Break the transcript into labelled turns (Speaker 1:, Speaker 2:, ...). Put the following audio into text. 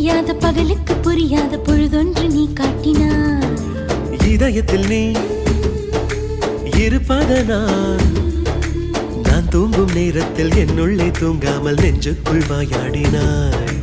Speaker 1: விடியாத பகலுக்கு புரியாத பொழுதொன்று நீ காட்டினாய்.
Speaker 2: இதயத்தில் நீ இருப்பதனால் நான் தூங்கும் நேரத்தில் என்னுள்ளே தூங்காமல் நெஞ்சுக்குள் வாயாடினாய்.